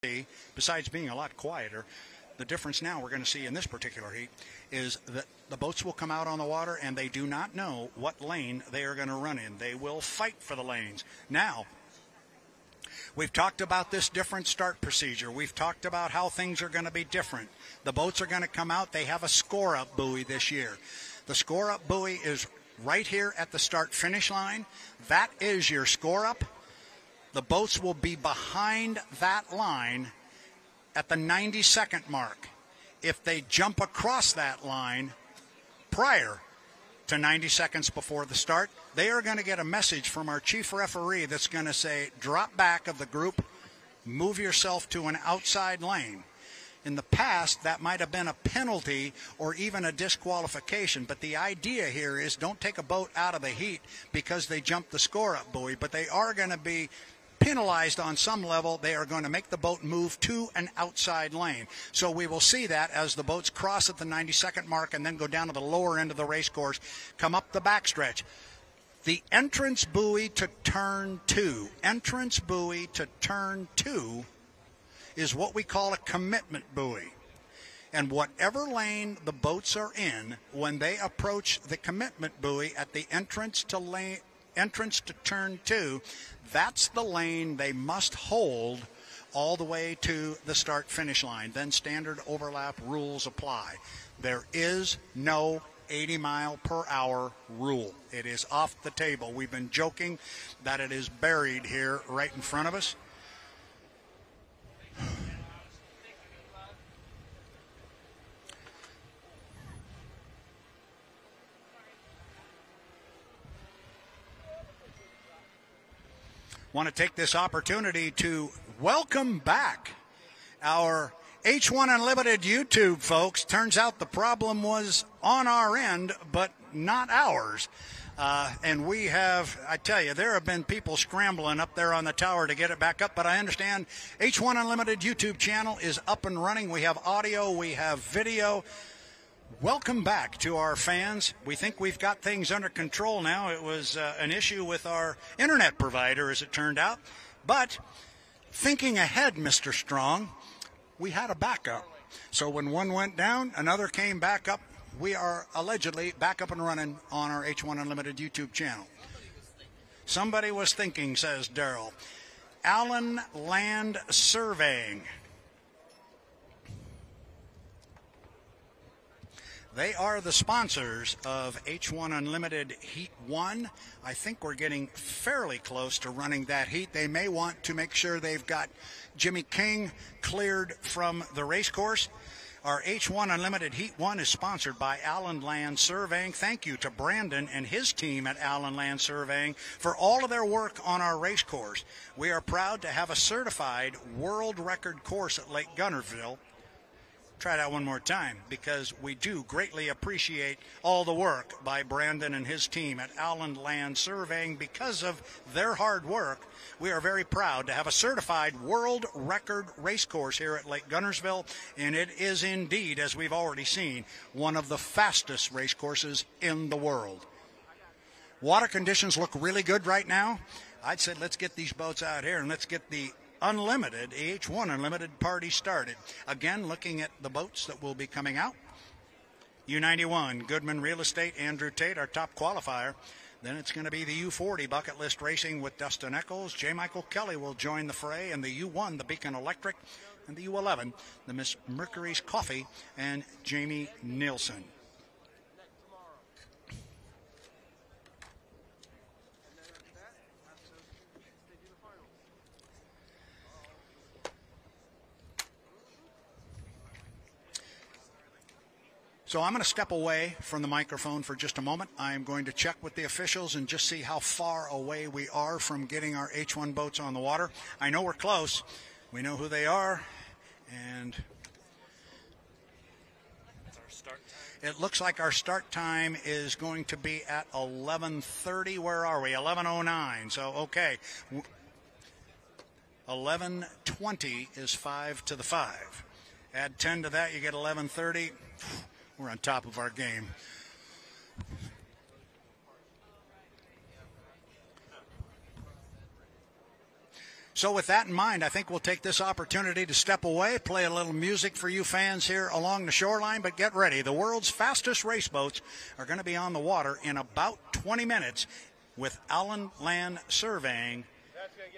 see, besides being a lot quieter, the difference now we're going to see in this particular heat is that the boats will come out on the water and they do not know what lane they are going to run in. They will fight for the lanes. Now, we've talked about this different start procedure. We've talked about how things are going to be different. The boats are going to come out. They have a score-up buoy this year. The score-up buoy is right here at the start-finish line. That is your score-up. The boats will be behind that line at the 90-second mark. If they jump across that line prior to 90 seconds before the start, they are going to get a message from our chief referee that's going to say, drop back of the group, move yourself to an outside lane. In the past, that might have been a penalty or even a disqualification, but the idea here is don't take a boat out of the heat because they jumped the score-up buoy, but they are going to be penalized on some level. They are going to make the boat move to an outside lane. So we will see that as the boats cross at the 90-second mark and then go down to the lower end of the race course, come up the backstretch. The entrance buoy to turn 2, is what we call a commitment buoy. And whatever lane the boats are in, when they approach the commitment buoy at the entrance to turn 2, that's the lane they must hold all the way to the start-finish line. Then standard overlap rules apply. There is no 80-mile-per-hour rule. It is off the table. We've been joking that it is buried here right in front of us. Want to take this opportunity to welcome back our H1 Unlimited YouTube folks. Turns out the problem was on our end, but not ours. And we have, I tell you, there have been people scrambling up there on the tower to get it back up, but I understand H1 Unlimited YouTube channel is up and running. We have audio, we have video. Welcome back to our fans. We think we've got things under control now. It was an issue with our internet provider, as it turned out. But thinking ahead, Mr. Strong, we had a backup. So when one went down, another came back up. We are allegedly back up and running on our H1 Unlimited YouTube channel. Somebody was thinking, says Daryl. Allen Land Surveying. They are the sponsors of H1 Unlimited Heat 1. I think we're getting fairly close to running that heat. They may want to make sure they've got Jimmy King cleared from the race course. Our H1 Unlimited Heat 1 is sponsored by Allen Land Surveying. Thank you to Brandon and his team at Allen Land Surveying for all of their work on our race course. We are proud to have a certified world record course at Lake Guntersville. Try that one more time, because we do greatly appreciate all the work by Brandon and his team at Allen Land Surveying. Because of their hard work, we are very proud to have a certified world record race course here at Lake Guntersville, and it is indeed, as we've already seen, one of the fastest race courses in the world. Water conditions look really good right now. I'd say let's get these boats out here and let's get the Unlimited, H1 Unlimited party started. Again, looking at the boats that will be coming out. U91, Goodman Real Estate, Andrew Tate, our top qualifier. Then it's going to be the U40 Bucket List Racing with Dustin Eccles. J. Michael Kelly will join the fray, and the U1, the Beacon Electric, and the U11, the Miss Mercury's Coffee, and Jamie Nielsen. So I'm going to step away from the microphone for just a moment. I'm going to check with the officials and just see how far away we are from getting our H1 boats on the water. I know we're close. We know who they are. And it looks like our start time is going to be at 11:30. Where are we? 11:09. So, okay. 11:20 is 5 to the 5. Add 10 to that, you get 11:30. We're on top of our game. So with that in mind, I think we'll take this opportunity to step away, play a little music for you fans here along the shoreline, but get ready. The world's fastest race boats are going to be on the water in about 20 minutes with Allen Land Surveying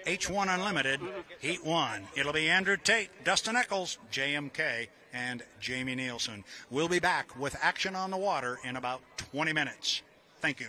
H1 Unlimited Heat 1. It'll be Andrew Tate, Dustin Eccles, JMK, and Jamie Nielsen. We'll be back with action on the water in about 20 minutes. Thank you.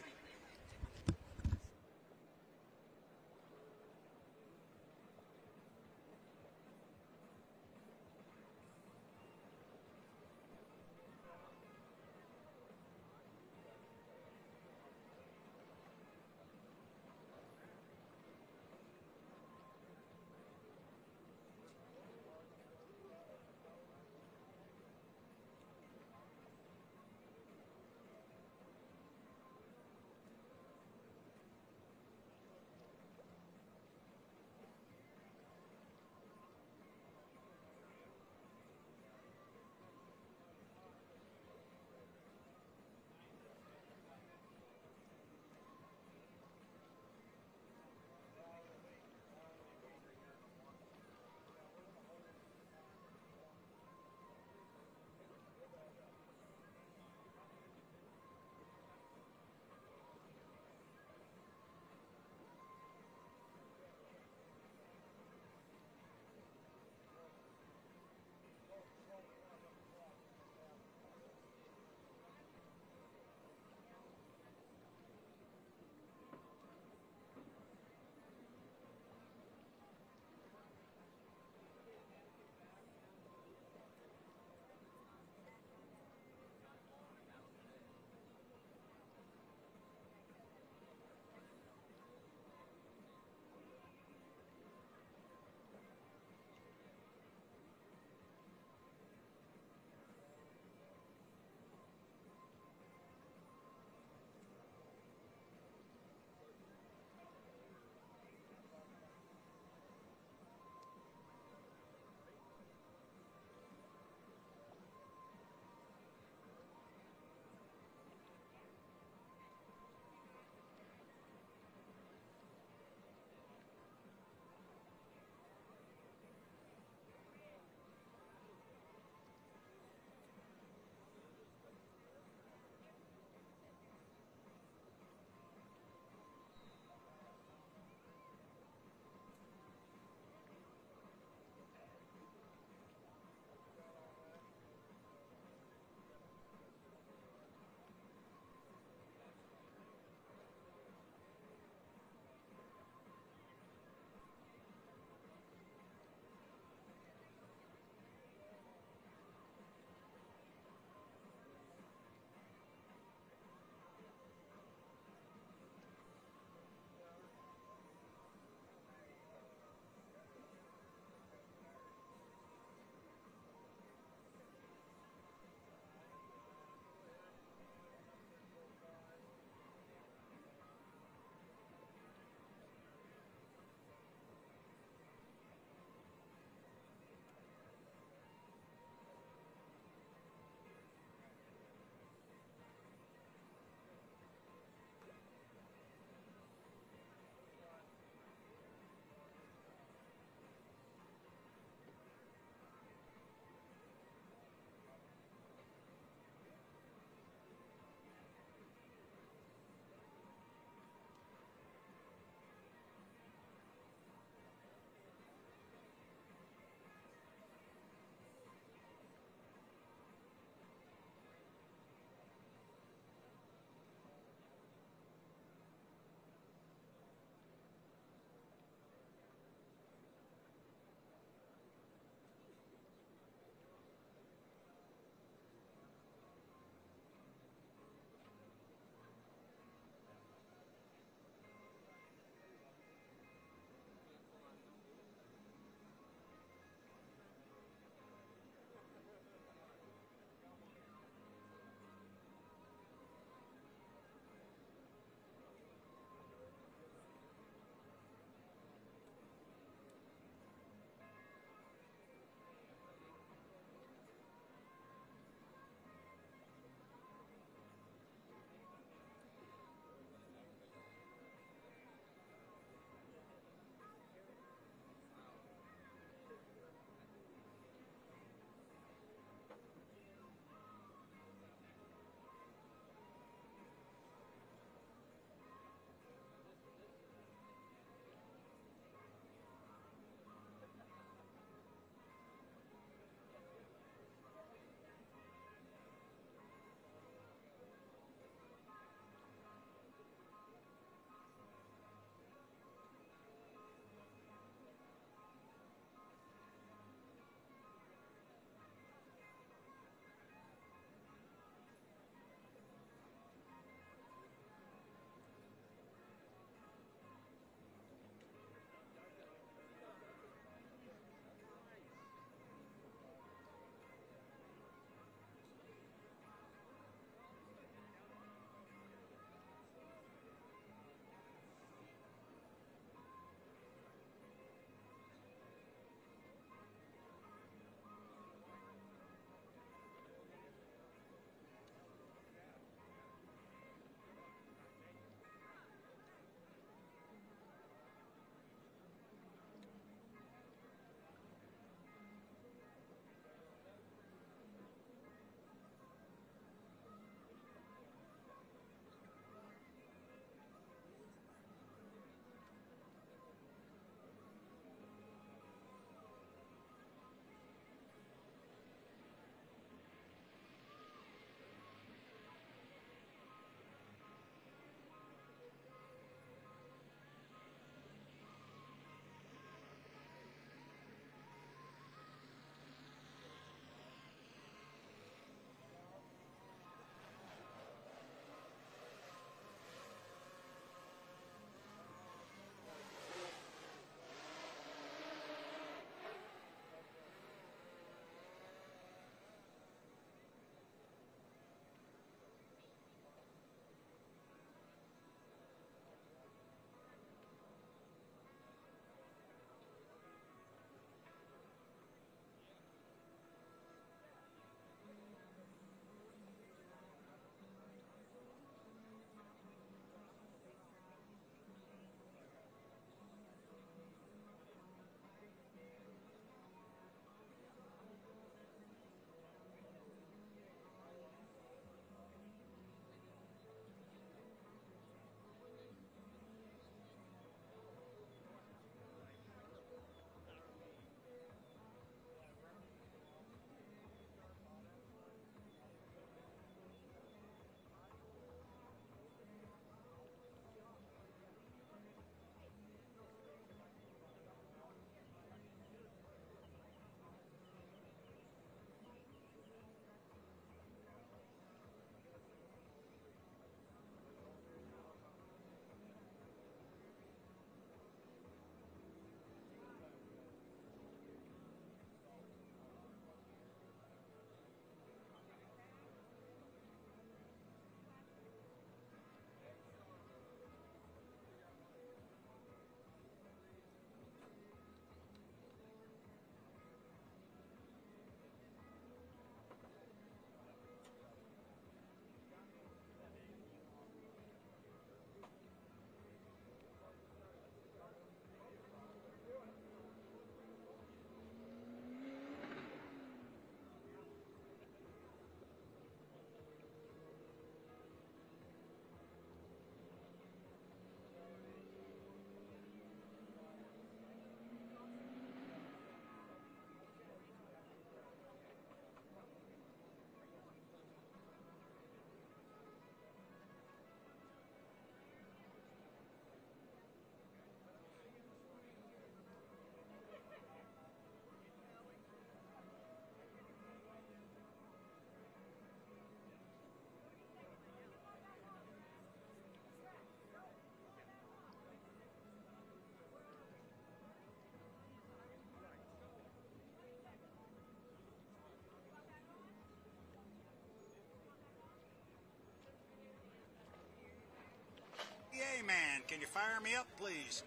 Can you fire me up, please?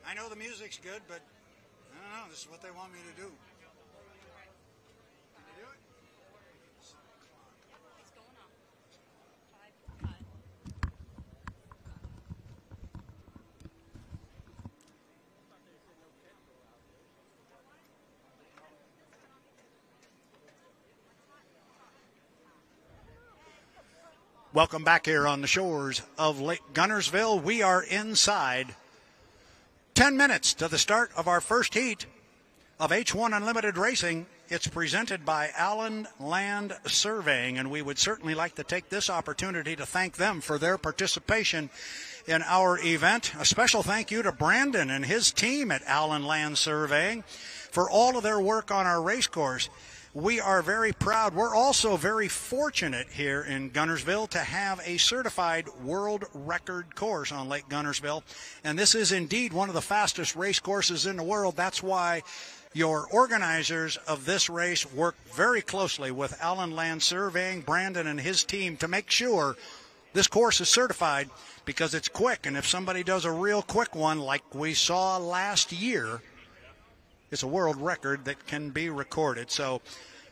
I know the music's good, but I don't know. This is what they want me to do. Can you do it? It's going on. 5. Welcome back here on the shores of Lake Guntersville. We are inside 10 minutes to the start of our first heat of H1 Unlimited Racing. It's presented by Allen Land Surveying, and we would certainly like to take this opportunity to thank them for their participation in our event. A special thank you to Brandon and his team at Allen Land Surveying for all of their work on our race course. We are very proud. We're also very fortunate here in Guntersville to have a certified world record course on Lake Guntersville. And this is indeed one of the fastest race courses in the world. That's why your organizers of this race work very closely with Allen Land Surveying, Brandon and his team, to make sure this course is certified, because it's quick. And if somebody does a real quick one like we saw last year, it's a world record that can be recorded. So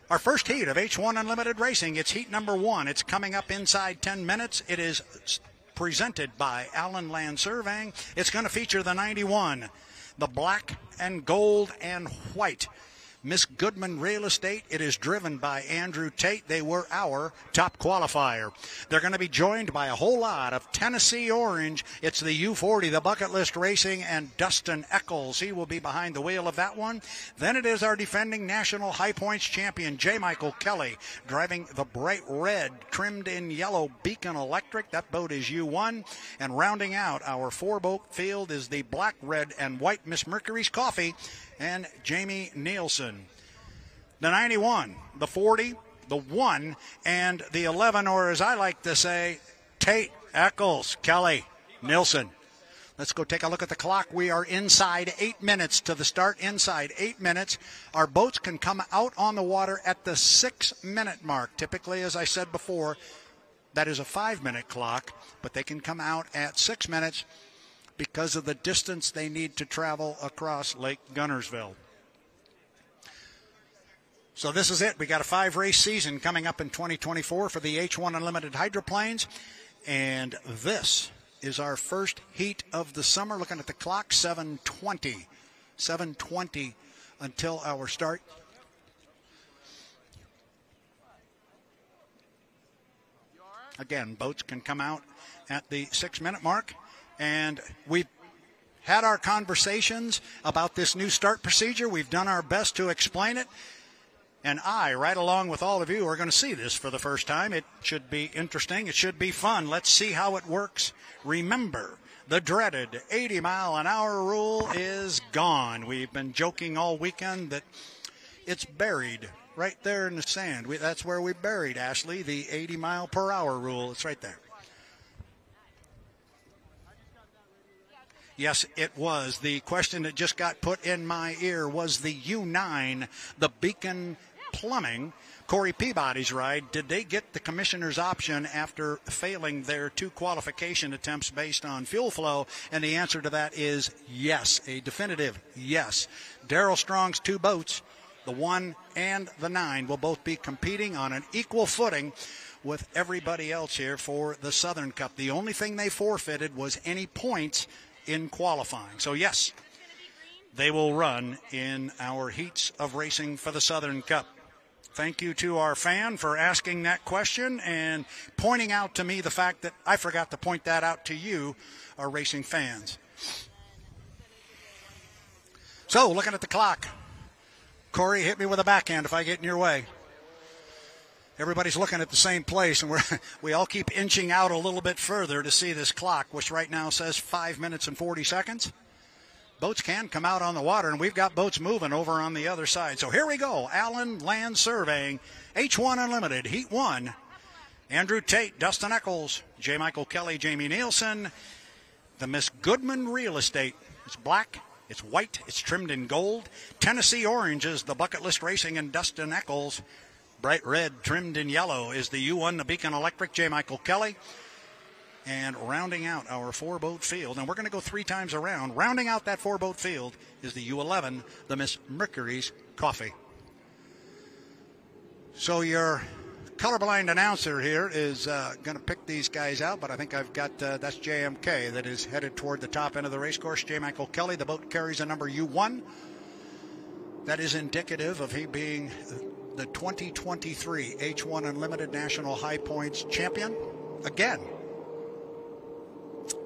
our first heat of H1 Unlimited Racing, it's heat number 1. It's coming up inside 10 minutes. It is presented by Allen Land Surveying. It's going to feature the 91, the black and gold and white Miss Goodman Real Estate. It is driven by Andrew Tate. They were our top qualifier. They're going to be joined by a whole lot of Tennessee Orange. It's the U40, the Bucket List Racing, and Dustin Eccles. He will be behind the wheel of that one. Then it is our defending national high points champion, J. Michael Kelly, driving the bright red, trimmed in yellow Beacon Electric. That boat is U1. And rounding out our 4-boat field is the black, red, and white Miss Mercury's Coffee and Jamie Nielsen. The 91, the 40, the 1, and the 11, or as I like to say, Tate, Eccles, Kelly, Nielsen. Let's go take a look at the clock. We are inside 8 minutes to the start, inside 8 minutes. Our boats can come out on the water at the 6-minute mark. Typically, as I said before, that is a 5-minute clock, but they can come out at 6 minutes because of the distance they need to travel across Lake Guntersville. So this is it. We got a 5-race season coming up in 2024 for the H1 Unlimited Hydroplanes. And this is our first heat of the summer. Looking at the clock, 7:20. 7:20 until our start. Again, boats can come out at the 6-minute mark. And we've had our conversations about this new start procedure. We've done our best to explain it. And I, right along with all of you, are going to see this for the first time. It should be interesting. It should be fun. Let's see how it works. Remember, the dreaded 80-mile-an-hour rule is gone. We've been joking all weekend that it's buried right there in the sand. That's where we buried, Ashley, the 80-mile-per-hour rule. It's right there. Yes, it was. The question that just got put in my ear was the U9, the Beacon Plumbing, Corey Peabody's ride. Did they get the commissioner's option after failing their 2 qualification attempts based on fuel flow? And the answer to that is yes, a definitive yes. Darrell Strong's 2 boats, the 1 and the 9, will both be competing on an equal footing with everybody else here for the Southern Cup. The only thing they forfeited was any points in qualifying. So yes, they will run in our heats of racing for the Southern Cup. Thank you to our fan for asking that question and pointing out to me the fact that I forgot to point that out to you, our racing fans. So looking at the clock, Corey, hit me with a backhand if I get in your way. Everybody's looking at the same place, and we all keep inching out a little bit further to see this clock, which right now says 5 minutes and 40 seconds. Boats can come out on the water, and we've got boats moving over on the other side. So here we go. Allen Land Surveying, H1 Unlimited, Heat 1. Andrew Tate, Dustin Eccles, J. Michael Kelly, Jamie Nielsen. The Miss Goodman Real Estate. It's black, it's white, it's trimmed in gold. Tennessee Orange is the Bucket List Racing and Dustin Eccles. Bright red, trimmed in yellow, is the U1, the Beacon Electric, J. Michael Kelly. And rounding out our 4-boat field, and we're going to go 3 times around, rounding out that 4-boat field is the U11, the Miss Mercury's Coffee. So your colorblind announcer here is going to pick these guys out, but I think I've got, that's JMK that is headed toward the top end of the race course. J. Michael Kelly, the boat carries a number U1. That is indicative of he being the 2023 H1 Unlimited National High Points champion. Again,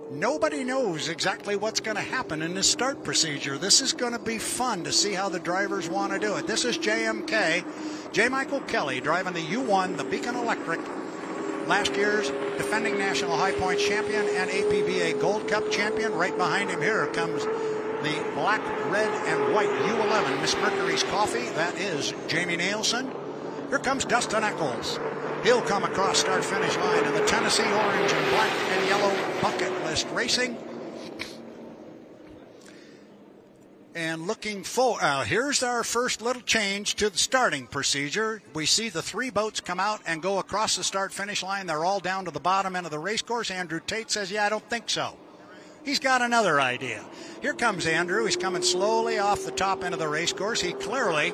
nobody knows exactly what's going to happen in this start procedure. This is going to be fun to see how the drivers want to do it. This is JMK, J. Michael Kelly, driving the U1, the Beacon Electric, last year's defending National High Points champion and APBA Gold Cup champion. Right behind him here comes the black, red, and white U11 Miss Mercury's Coffee. That is Jamie Nielsen. Here comes Dustin Eccles. He'll come across start-finish line in the Tennessee Orange and Black and Yellow Bucket List Racing. And looking forward, here's our first little change to the starting procedure. We see the 3 boats come out and go across the start-finish line. They're all down to the bottom end of the race course. Andrew Tate says, yeah, I don't think so. He's got another idea. Here comes Andrew. He's coming slowly off the top end of the race course. He clearly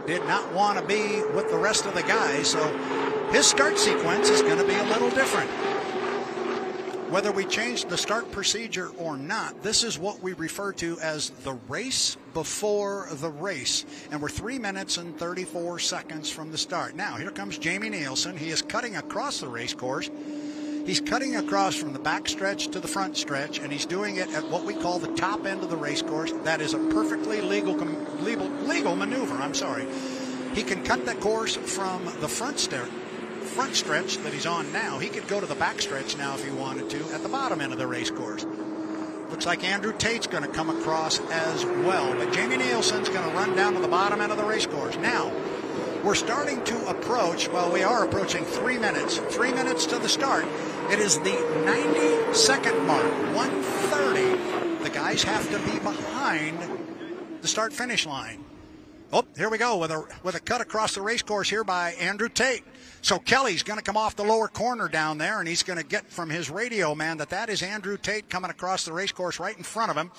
did not want to be with the rest of the guys, so his start sequence is going to be a little different. Whether we change the start procedure or not, this is what we refer to as the race before the race. And we're 3 minutes and 34 seconds from the start. Now, here comes Jamie Nielsen. He is cutting across the race course. He's cutting across from the back stretch to the front stretch, and he's doing it at what we call the top end of the race course. That is a perfectly legal maneuver. He can cut that course from the front stretch that he's on now. He could go to the back stretch now if he wanted to at the bottom end of the race course. Looks like Andrew Tate's going to come across as well, but Jamie Nielsen's going to run down to the bottom end of the race course. Now, we're starting to approach, well, we are approaching 3 minutes. 3 minutes to the start. It is the 90-second mark, 1:30. The guys have to be behind the start-finish line. Oh, here we go with a cut across the race course here by Andrew Tate. So Kelly's going to come off the lower corner down there, and he's going to get from his radio man that is Andrew Tate coming across the race course right in front of him.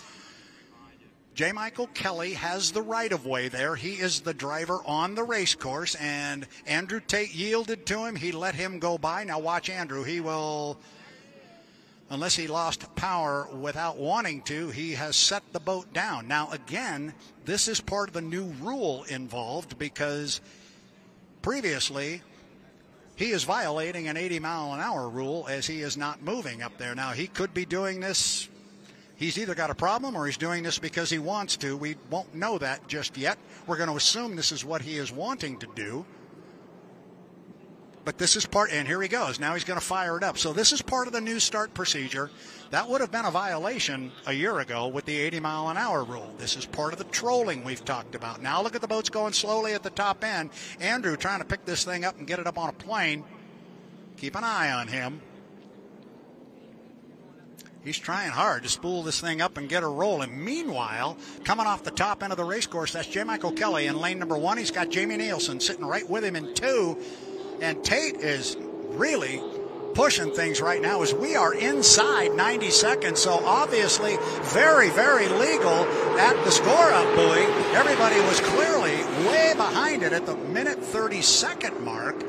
J. Michael Kelly has the right-of-way there. He is the driver on the race course, and Andrew Tate yielded to him. He let him go by. Now watch Andrew. He will, unless he lost power without wanting to, he has set the boat down. Now, again, this is part of the new rule involved because previously he is violating an 80-mile-an-hour rule as he is not moving up there. Now, he could be doing this. He's either got a problem or he's doing this because he wants to. We won't know that just yet. We're going to assume this is what he is wanting to do. But this is part, and here he goes. Now he's going to fire it up. So this is part of the new start procedure. That would have been a violation a year ago with the 80-mile-an-hour rule. This is part of the trolling we've talked about. Now look at the boats going slowly at the top end. Andrew trying to pick this thing up and get it up on a plane. Keep an eye on him. He's trying hard to spool this thing up and get her rolling. Meanwhile, coming off the top end of the race course, that's J. Michael Kelly in lane number 1. He's got Jamie Nielsen sitting right with him in 2. And Tate is really pushing things right now as we are inside 90 seconds. So obviously very, very legal at the score-up buoy. Everybody was clearly way behind it at the minute 30-second mark.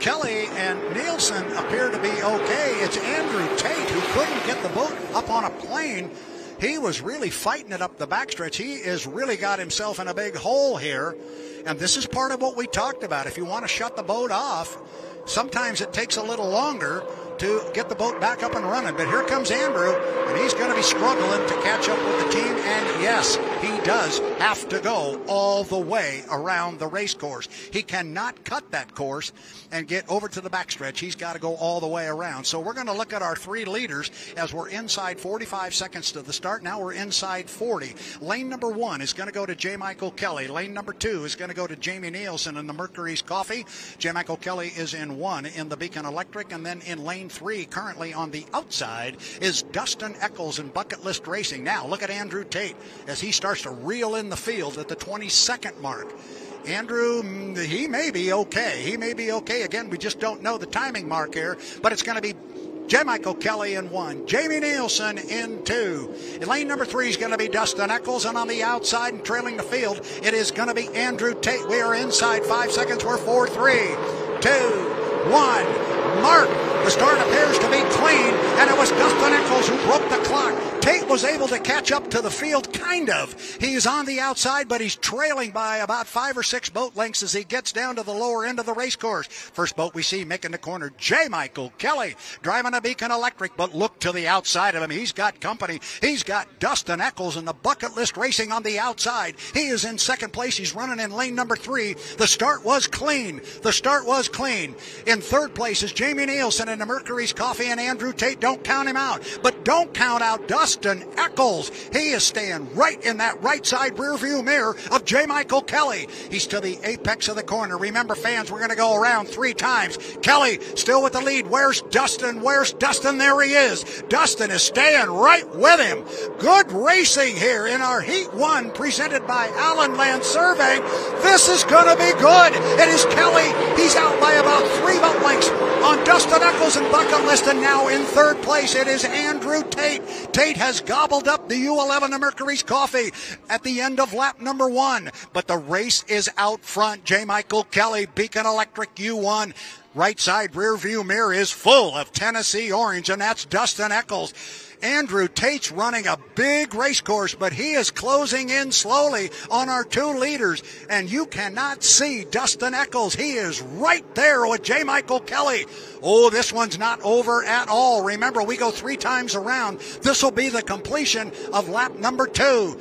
Kelly and Nielsen appear to be okay. It's Andrew Tate who couldn't get the boat up on a plane. He was really fighting it up the backstretch. He has really got himself in a big hole here. And this is part of what we talked about. If you want to shut the boat off, sometimes it takes a little longer to get the boat back up and running. But here comes Andrew, and he's going to be struggling to catch up with the team. And yes, he does have to go all the way around the race course. He cannot cut that course and get over to the backstretch. He's got to go all the way around. So we're going to look at our 3 leaders as we're inside 45 seconds to the start. Now we're inside 40. Lane number 1 is going to go to J. Michael Kelly. Lane number 2 is going to go to Jamie Nielsen in the Mercury's Coffee. J. Michael Kelly is in 1 in the Beacon Electric, and then in lane 3, currently on the outside, is Dustin Eccles in Bucket List Racing. Now look at Andrew Tate as he starts to reel in the field at the 22nd mark. Andrew, he may be okay. He may be okay. Again, we just don't know the timing mark here, but it's going to be J. Michael Kelly in 1. Jamie Nielsen in 2. In lane number 3 is going to be Dustin Eccles, and on the outside and trailing the field, it is going to be Andrew Tate. We are inside 5 seconds. We're 4, 3, 2, 1. Mark. The start appears to be clean, and it was Dustin Eccles who broke the clock. Tate was able to catch up to the field, kind of. He's on the outside, but he's trailing by about 5 or 6 boat lengths as he gets down to the lower end of the race course. First boat we see making the corner, J. Michael Kelly, driving a Beacon Electric, but look to the outside of him. He's got company. He's got Dustin Eccles in the Bucket List Racing on the outside. He is in second place. He's running in lane number 3. The start was clean. The start was clean. In third place is Jamie Nielsen in the Mercury's Coffee, and Andrew Tate. Don't count him out, but don't count out Dustin Eccles. He is staying right in that right side rear view mirror of J. Michael Kelly. He's to the apex of the corner. Remember, fans, we're going to go around 3 times. Kelly still with the lead. Where's Dustin? Where's Dustin? There he is. Dustin is staying right with him. Good racing here in our Heat 1 presented by Allen Land Surveying. This is going to be good. It is Kelly. He's out by about 3 boat lengths on Dustin Eccles and Bucket List, and now in third place it is Andrew Tate. Tate has gobbled up the U11 of Mercury's Coffee at the end of lap number 1, but the race is out front. J. Michael Kelly, Beacon Electric U1. Right side rear view mirror is full of Tennessee Orange, and that's Dustin Eccles. Andrew Tate's running a big race course, but he is closing in slowly on our 2 leaders, and you cannot see Dustin Eccles. He is right there with J. Michael Kelly. Oh, this one's not over at all. Remember, we go 3 times around. This will be the completion of lap number 2.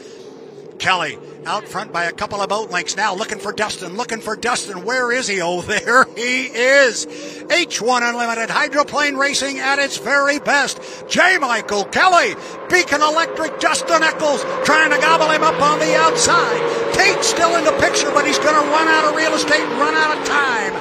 Kelly out front by a couple of boat lengths now, looking for Dustin, Where is he? Oh, there he is. H1 Unlimited Hydroplane Racing at its very best. J. Michael Kelly, Beacon Electric, Dustin Eccles trying to gobble him up on the outside. Tate's still in the picture, but he's going to run out of real estate and run out of time.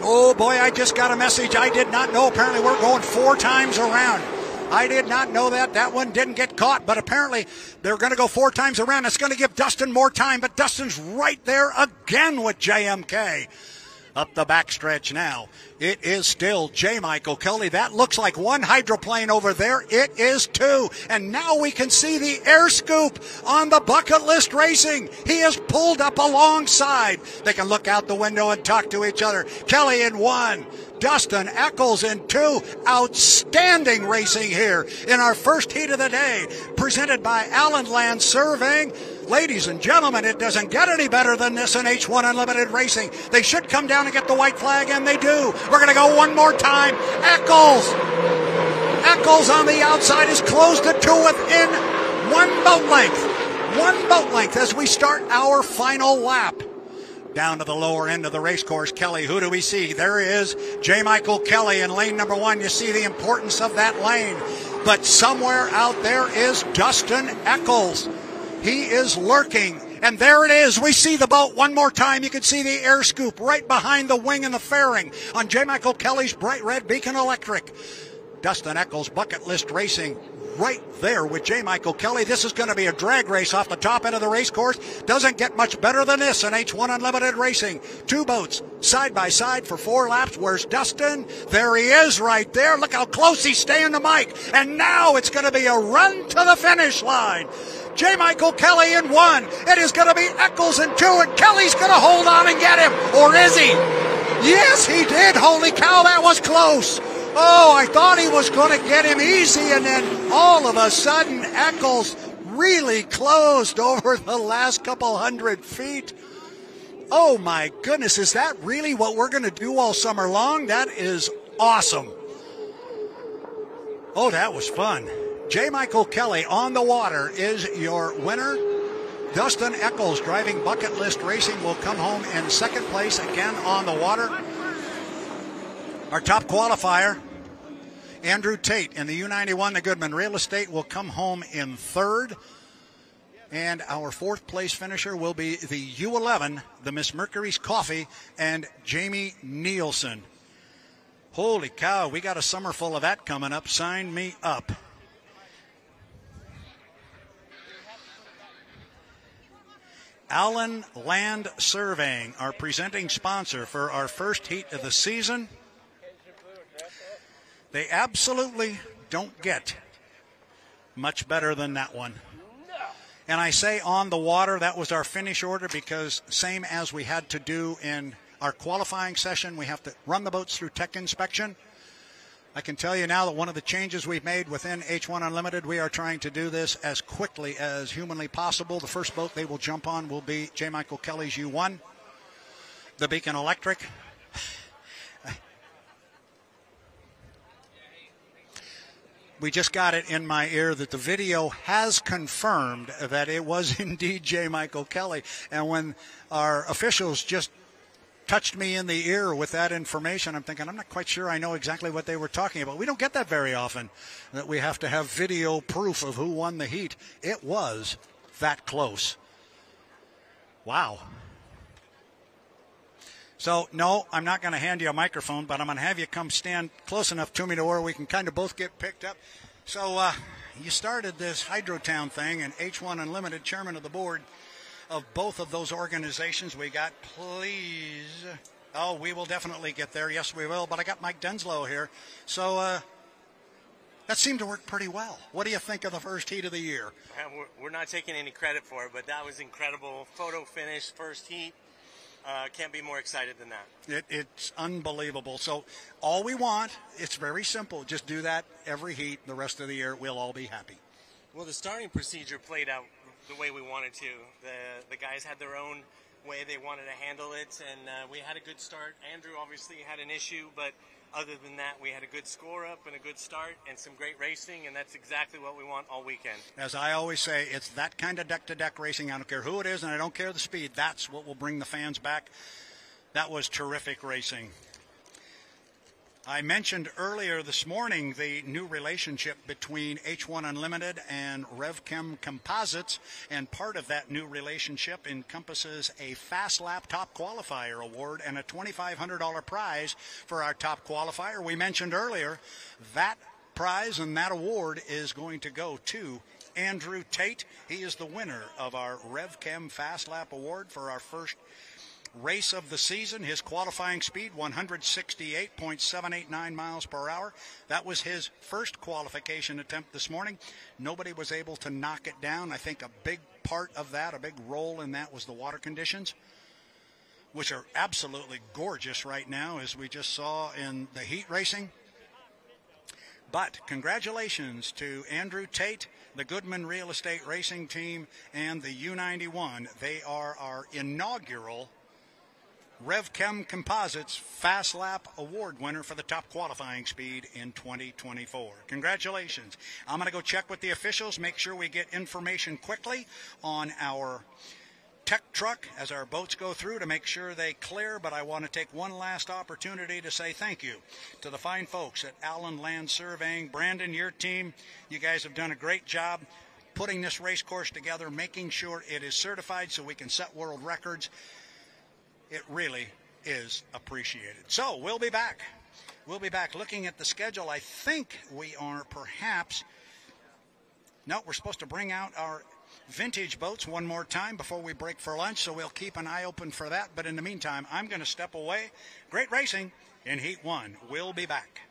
Oh boy, I just got a message I did not know. Apparently we're going 4 times around. I did not know that. That one didn't get caught, but apparently they're going to go 4 times around. It's going to give Dustin more time, but Dustin's right there again with JMK. Up the backstretch now. It is still J. Michael Kelly. That looks like 1 hydroplane over there. It is 2. And now we can see the air scoop on the Bucket List Racing. He is pulled up alongside. They can look out the window and talk to each other. Kelly in 1. Dustin Eccles in 2. Outstanding racing here in our first heat of the day, presented by Allen Land Surveying. Ladies and gentlemen, it doesn't get any better than this in H1 Unlimited Racing. They should come down and get the white flag, and they do. We're going to go one more time. Eccles on the outside is closed the 2 within 1 boat length. 1 boat length as we start our final lap. Down to the lower end of the race course, Kelly, who do we see? There he is, J. Michael Kelly in lane number 1. You see the importance of that lane. But somewhere out there is Dustin Eccles. He is lurking. And there it is. We see the boat one more time. You can see the air scoop right behind the wing and the fairing on J. Michael Kelly's bright red Beacon Electric. Dustin Eccles, Bucket List Racing, right there with J. Michael Kelly. This is going to be a drag race off the top end of the race course. Doesn't get much better than this in H1 Unlimited Racing. 2 boats side by side for 4 laps. Where's Dustin? There he is right there. Look how close he's staying to Mike. And now it's going to be a run to the finish line. J. Michael Kelly in 1. It is going to be Eccles in 2, and Kelly's going to hold on and get him. Or is he? Yes, he did. Holy cow, that was close. Oh, I thought he was going to get him easy, and then all of a sudden, Eccles really closed over the last couple hundred feet. Oh, my goodness, is that really what we're going to do all summer long? That is awesome. Oh, that was fun. J. Michael Kelly on the water is your winner. Dustin Eccles, driving Bucket List Racing, will come home in second place again on the water. Our top qualifier, Andrew Tate in the U91, the Goodman Real Estate, will come home in third. And our 4th place finisher will be the U11, the Miss Mercury's Coffee, and Jamie Nielsen. Holy cow, we got a summer full of that coming up. Sign me up. Allen Land Surveying, our presenting sponsor for our first heat of the season. They absolutely don't get much better than that one. And I say on the water, that was our finish order because same as we had to do in our qualifying session, we have to run the boats through tech inspection. I can tell you now that one of the changes we've made within H1 Unlimited, we are trying to do this as quickly as humanly possible. The first boat they will jump on will be J. Michael Kelly's U1, the Beacon Electric. We just got it in my ear that the video has confirmed that it was indeed J. Michael Kelly. And when our officials just touched me in the ear with that information, I'm thinking, I'm not quite sure I know exactly what they were talking about. We don't get that very often, that we have to have video proof of who won the heat. It was that close. Wow. So, no, I'm not going to hand you a microphone, but I'm going to have you come stand close enough to me to where we can kind of both get picked up. So, you started this Hydrotown thing, and H1 Unlimited, chairman of the board of both of those organizations. We got, please. Oh, we will definitely get there. Yes, we will. But I got Mike Denslow here. So that seemed to work pretty well. What do you think of the first heat of the year? We're not taking any credit for it, but that was incredible. Photo finish, first heat. Can't be more excited than that. It's unbelievable. So all we want, it's very simple. Just do that every heat. The rest of the year, we'll all be happy. Well, the starting procedure played out the way we wanted to. The guys had their own way they wanted to handle it, and we had a good start. Andrew obviously had an issue, but other than that, we had a good score up and a good start and some great racing, and that's exactly what we want all weekend. As I always say, it's that kind of deck-to-deck racing. I don't care who it is, and I don't care the speed. That's what will bring the fans back. That was terrific racing. I mentioned earlier this morning the new relationship between H1 Unlimited and RevChem Composites, and part of that new relationship encompasses a Fast Lap Top Qualifier Award and a $2,500 prize for our top qualifier. We mentioned earlier that prize and that award is going to go to Andrew Tate. He is the winner of our RevChem Fast Lap Award for our first race of the season. His qualifying speed, 168.789 miles per hour. That was his first qualification attempt this morning. Nobody was able to knock it down. I think a big part of that, a big role in that, was the water conditions, which are absolutely gorgeous right now, as we just saw in the heat racing. But congratulations to Andrew Tate, the Goodman Real Estate Racing Team, and the U91. They are our inaugural RevChem Composites Fast Lap Award winner for the top qualifying speed in 2024. Congratulations. I'm going to go check with the officials, make sure we get information quickly on our tech truck as our boats go through to make sure they clear. But I want to take one last opportunity to say thank you to the fine folks at Allen Land Surveying. Brandon, your team, you guys have done a great job putting this race course together, making sure it is certified so we can set world records. It really is appreciated. So we'll be back. We'll be back looking at the schedule. I think we are perhaps, no, we're supposed to bring out our vintage boats one more time before we break for lunch, so we'll keep an eye open for that. But in the meantime, I'm going to step away. Great racing in Heat 1. We'll be back.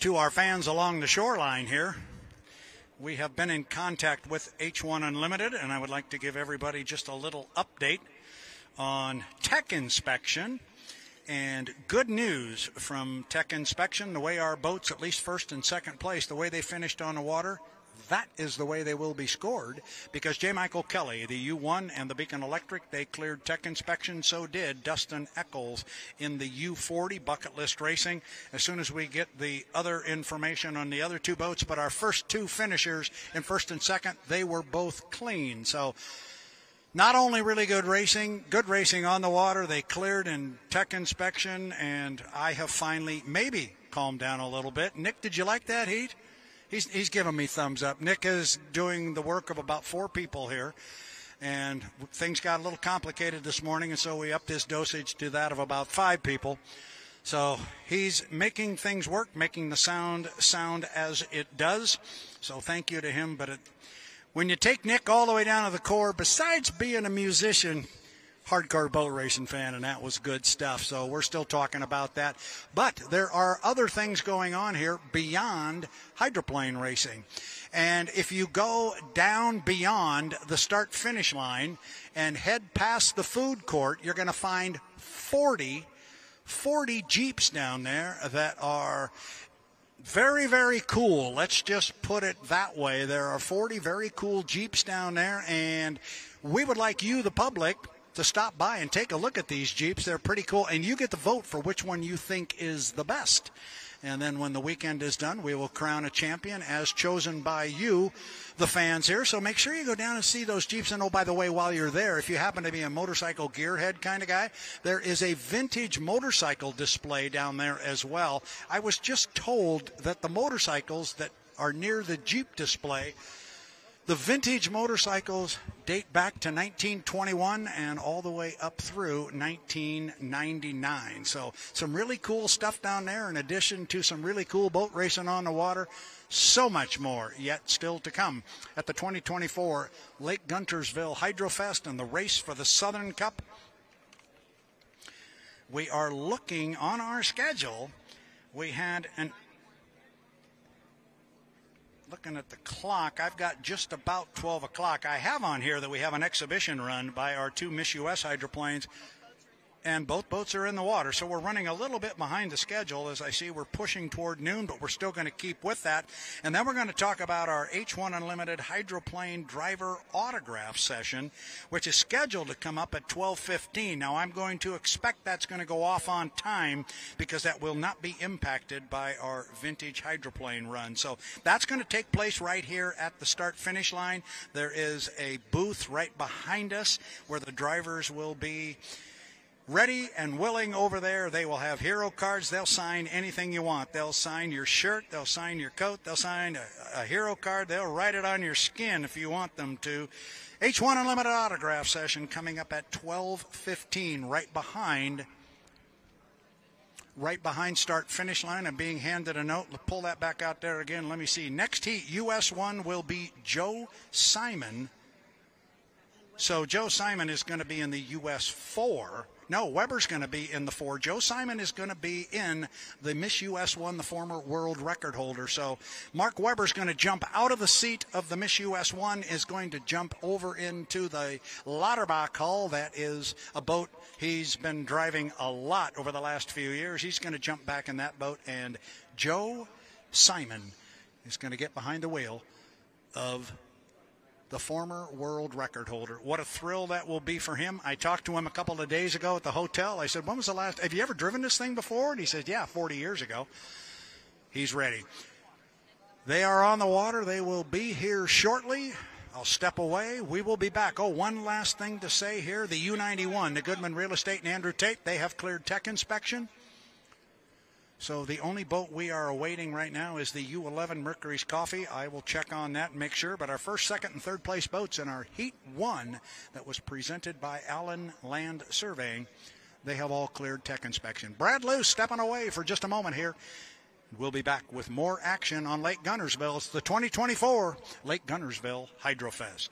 To our fans along the shoreline here, we have been in contact with H1 Unlimited, and I would like to give everybody just a little update on tech inspection. And good news from tech inspection, the way our boats, at least first and second place, the way they finished on the water, that is the way they will be scored, because J. Michael Kelly, the U1 and the Beacon Electric, they cleared tech inspection. So did Dustin Eccles in the U40 Bucket List Racing. As soon as we get the other information on the other two boats, but our first two finishers in first and second, they were both clean. So not only really good racing on the water, they cleared in tech inspection, and I have finally maybe calmed down a little bit. Nick, did you like that heat? He's giving me thumbs up. Nick is doing the work of about 4 people here, and things got a little complicated this morning, and so we upped his dosage to that of about 5 people. So he's making things work, making the sound as it does. So thank you to him. But when you take Nick all the way down to the core, besides being a musician, hardcore boat racing fan, and that was good stuff. So we're still talking about that. But there are other things going on here beyond hydroplane racing. And if you go down beyond the start-finish line and head past the food court, you're going to find 40 Jeeps down there that are very, very cool. Let's just put it that way. There are 40 very cool Jeeps down there, and we would like you, the public, to stop by and take a look at these Jeeps. They're pretty cool, and you get to vote for which one you think is the best. And then when the weekend is done, we will crown a champion as chosen by you, the fans here. So make sure you go down and see those Jeeps. And oh, by the way, while you're there, if you happen to be a motorcycle gearhead kind of guy, there is a vintage motorcycle display down there as well. I was just told that the motorcycles that are near the Jeep display, the vintage motorcycles date back to 1921 and all the way up through 1999. So some really cool stuff down there, in addition to some really cool boat racing on the water. So much more yet still to come at the 2024 Lake Guntersville Hydrofest and the race for the Southern Cup. We are looking on our schedule. We had looking at the clock, I've got just about 12 o'clock. I have on here that we have an exhibition run by our 2 Miss US hydroplanes, and both boats are in the water. So we're running a little bit behind the schedule. As I see, we're pushing toward noon, but we're still going to keep with that. And then we're going to talk about our H1 Unlimited hydroplane driver autograph session, which is scheduled to come up at 12:15. Now, I'm going to expect that's going to go off on time because that will not be impacted by our vintage hydroplane run. So that's going to take place right here at the start-finish line. There is a booth right behind us where the drivers will be ready and willing over there. They will have hero cards. They'll sign anything you want. They'll sign your shirt. They'll sign your coat. They'll sign a hero card. They'll write it on your skin if you want them to. H1 Unlimited autograph session coming up at 12:15, right behind start finish line. I'm being handed a note. Pull that back out there again. Let me see. Next heat, US 1 will be Joe Simon. So Joe Simon is going to be in the US 4. No, Weber's going to be in the 4. Joe Simon is going to be in the Miss US 1, the former world record holder. So Mark Weber's going to jump out of the seat of the Miss US 1, is going to jump over into the Lauterbach hull. That is a boat he's been driving a lot over the last few years. He's going to jump back in that boat, and Joe Simon is going to get behind the wheel of the former world record holder. What a thrill that will be for him. I talked to him a couple of days ago at the hotel. I said, when was the last, have you ever driven this thing before? And he said, yeah, 40 years ago. He's ready. They are on the water. They will be here shortly. I'll step away. We will be back. Oh, one last thing to say here. The U91, the Goodman Real Estate and Andrew Tate, they have cleared tech inspection. So the only boat we are awaiting right now is the U11 Mercury's Coffee. I will check on that and make sure. But our first, second, and third place boats in our Heat 1 that was presented by Allen Land Surveying, they have all cleared tech inspection. Brad Luce stepping away for just a moment here. We'll be back with more action on Lake Guntersville. It's the 2024 Lake Guntersville Hydrofest.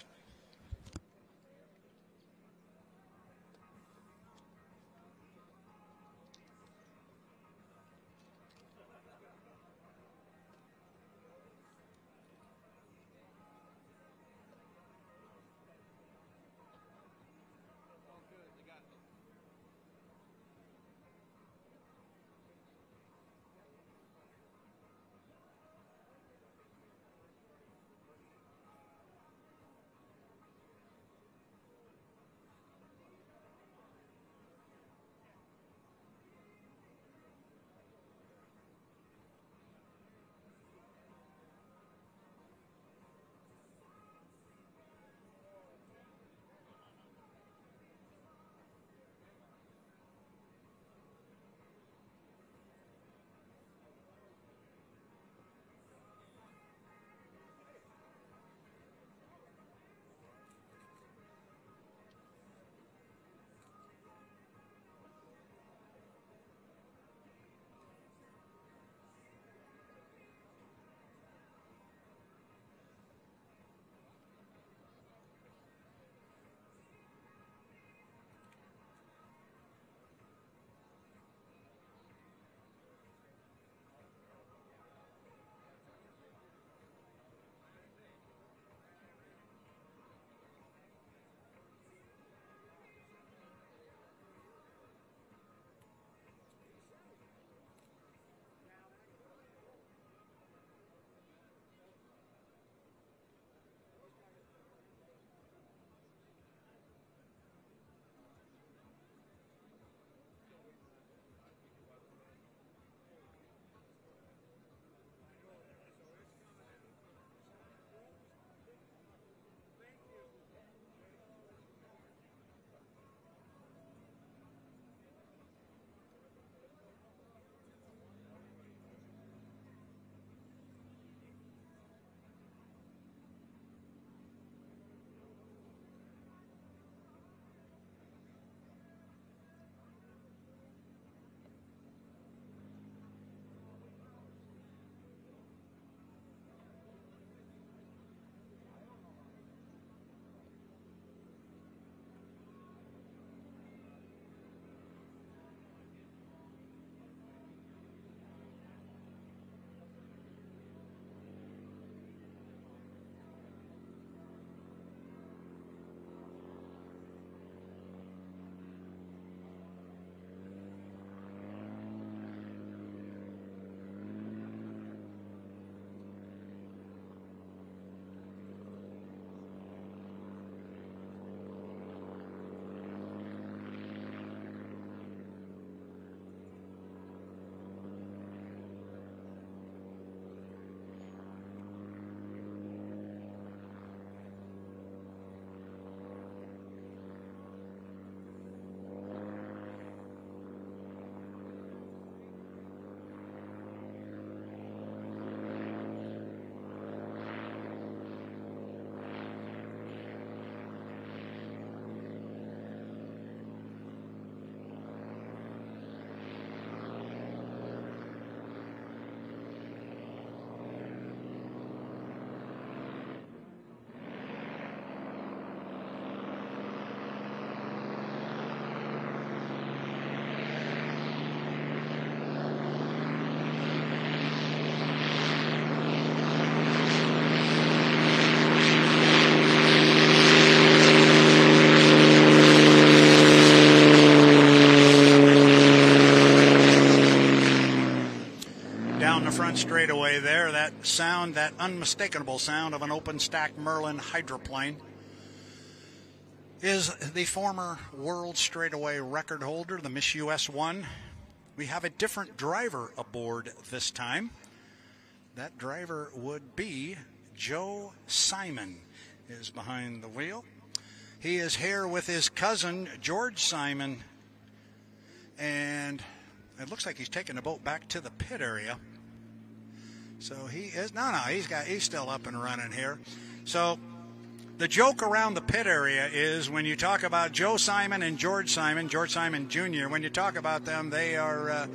sound, that unmistakable sound of an open stack Merlin hydroplane, is the former world straightaway record holder, the Miss US 1. We have a different driver aboard this time. That driver would be Joe Simon, is behind the wheel. He is here with his cousin, George Simon, and it looks like he's taking the boat back to the pit area. So he is, he's still up and running here. So the joke around the pit area is when you talk about Joe Simon and George Simon Jr., when you talk about them, they are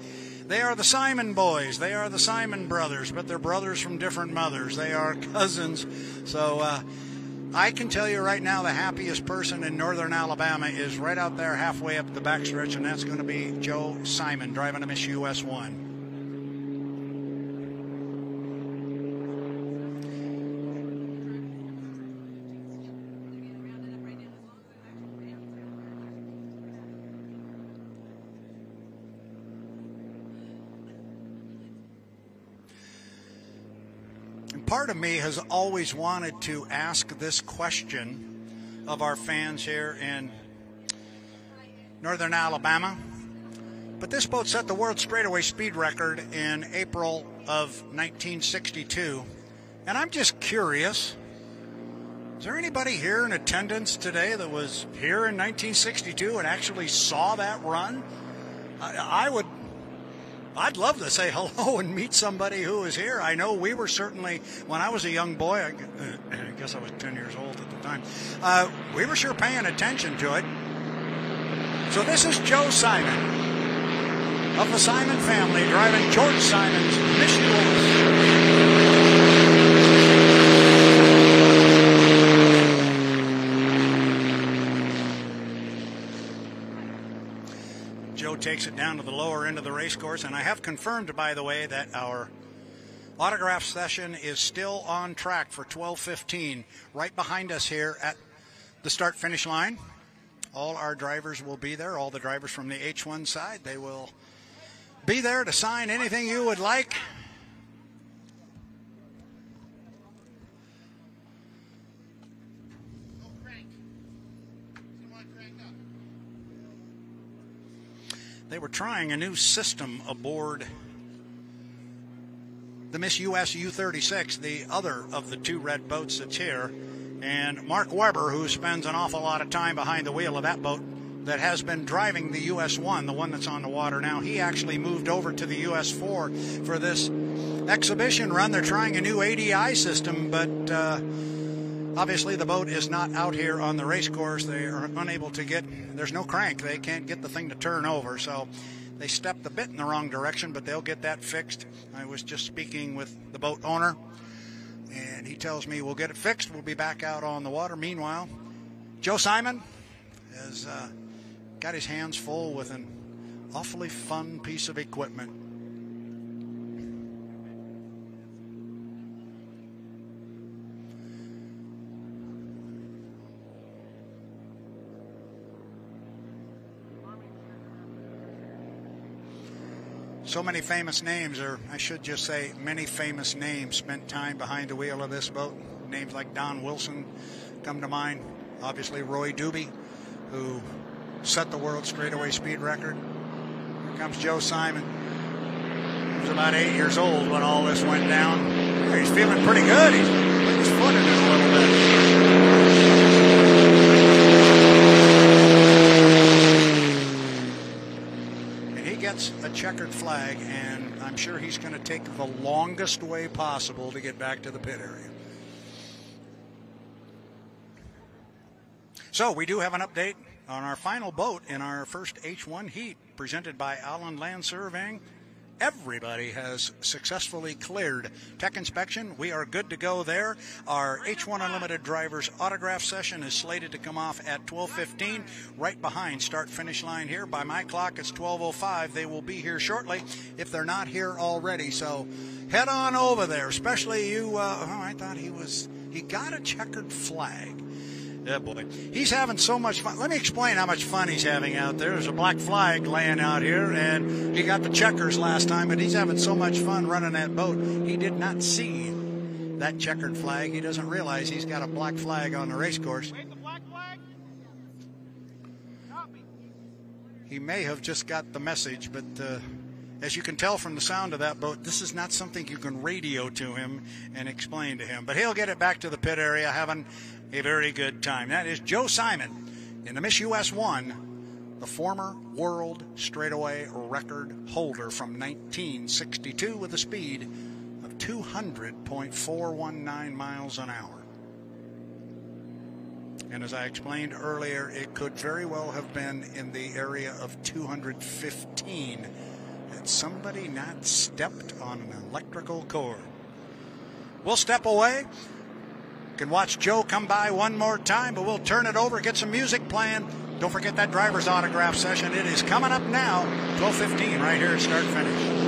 the Simon boys. They are the Simon brothers, but they're brothers from different mothers. They are cousins. So I can tell you right now, the happiest person in northern Alabama is right out there halfway up the backstretch, and that's going to be Joe Simon driving a Miss US 1. Part of me has always wanted to ask this question of our fans here in northern Alabama, but this boat set the world straightaway speed record in April of 1962, and I'm just curious, is there anybody here in attendance today that was here in 1962 and actually saw that run? I'd love to say hello and meet somebody who was here. I know we were certainly, when I was a young boy, I guess I was 10 years old at the time, we were sure paying attention to it. So this is Joe Simon of the Simon family driving George Simon's Miss US. Takes it down to the lower end of the race course, and I have confirmed, by the way, that our autograph session is still on track for 12:15 right behind us here at the start finish line. All our drivers will be there, all the drivers from the H1 side. They will be there to sign anything you would like. They were trying a new system aboard the Miss US U-36, the other of the two red boats that's here. And Mark Webber, who spends an awful lot of time behind the wheel of that boat that has been driving the US 1, the one that's on the water now, he actually moved over to the US 4 for this exhibition run. They're trying a new ADI system, but obviously the boat is not out here on the race course. They are unable to get, there's no crank. They can't get the thing to turn over. So they stepped a bit in the wrong direction, but they'll get that fixed. I was just speaking with the boat owner, and he tells me we'll get it fixed. We'll be back out on the water. Meanwhile, Joe Simon has got his hands full with an awfully fun piece of equipment. So many famous names, or I should just say many famous names, spent time behind the wheel of this boat. Names like Don Wilson come to mind. Obviously Roy Doobie, who set the world straightaway speed record. Here comes Joe Simon. He was about 8 years old when all this went down. He's feeling pretty good. He's putting his foot in it a little bit. And he gets a checkered flag, and I'm sure he's going to take the longest way possible to get back to the pit area. So we do have an update on our final boat in our first H1 heat, presented by Allen Land Surveying. Everybody has successfully cleared tech inspection. We are good to go there. Our H1 Unlimited drivers autograph session is slated to come off at 12:15, right behind start finish line here. By my clock, it's 12:05. They will be here shortly if they're not here already. So head on over there, especially you. I thought he got a checkered flag. Yeah, boy. He's having so much fun. Let me explain how much fun he's having out there. There's a black flag laying out here, and he got the checkers last time, but he's having so much fun running that boat. He did not see that checkered flag. He doesn't realize he's got a black flag on the race course. Wait, the black flag? Copy. He may have just got the message, but as you can tell from the sound of that boat, this is not something you can radio to him and explain to him. But he'll get it back to the pit area having a very good time. That is Joe Simon in the Miss US 1, the former world straightaway record holder from 1962 with a speed of 200.419 miles an hour. And as I explained earlier, it could very well have been in the area of 215 had somebody not stepped on an electrical cord. We'll step away. You can watch Joe come by one more time, but we'll turn it over, get some music playing. Don't forget that driver's autograph session. It is coming up now, 12:15, right here at Start Finish.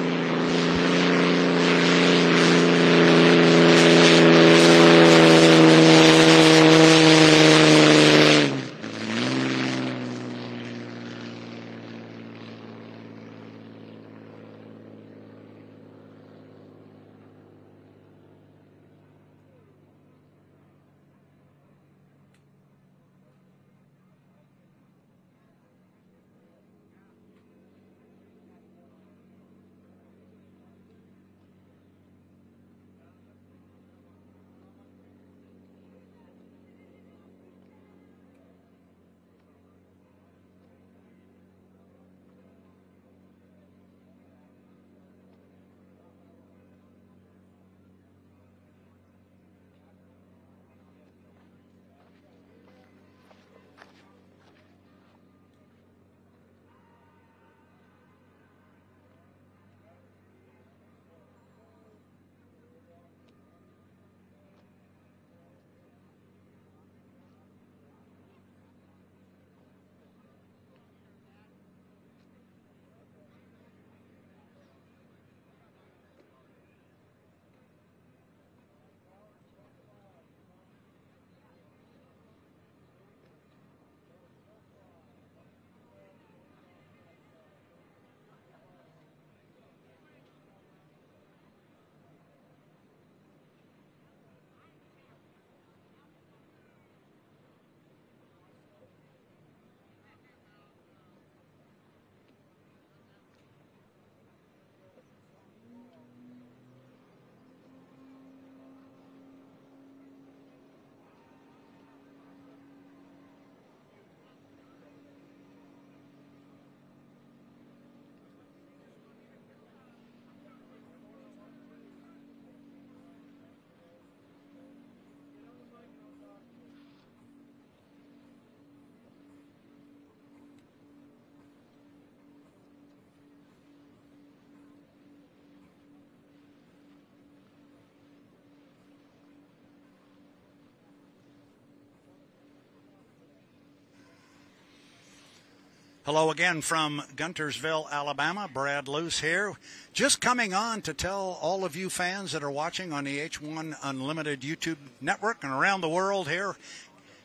Hello again from Guntersville, Alabama. Brad Luce here. Just coming on to tell all of you fans that are watching on the H1 Unlimited YouTube network and around the world here,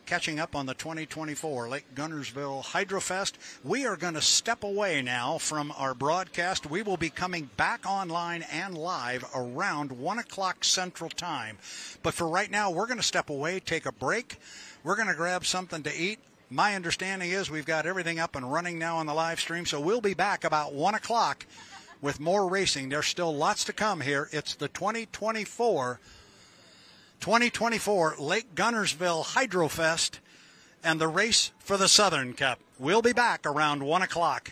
catching up on the 2024 Lake Guntersville Hydrofest. We are going to step away now from our broadcast. We will be coming back online and live around 1 o'clock Central Time. But for right now, we're going to step away, take a break. We're going to grab something to eat. My understanding is we've got everything up and running now on the live stream, so we'll be back about 1 o'clock with more racing. There's still lots to come here. It's the 2024 Lake Guntersville Hydrofest and the race for the Southern Cup. We'll be back around 1 o'clock.